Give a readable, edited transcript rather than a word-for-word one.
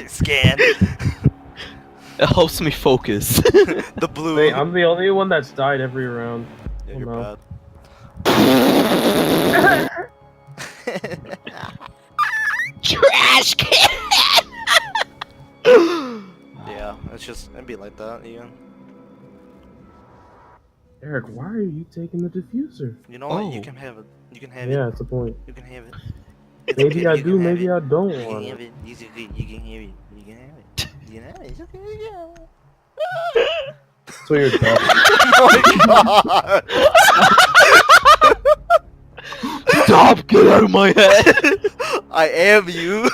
Scan. It helps me focus. The blue. Wait, I'm the only one that's died every round. Yeah, Oh, you're no. bad. Trash can. Yeah, it'd be like that, Ian. Eric, why are you taking the diffuser? You know what? Oh. You can have it. You can have Yeah, it. that's the point. You can have it. It's Maybe okay, I you do, can have maybe it. I don't You want can have it. it. You can have it. You can have it. You can have it. You can have it. It's okay. Yeah. So you're dumb. Oh my god! Stop! Get out of my head. I am you.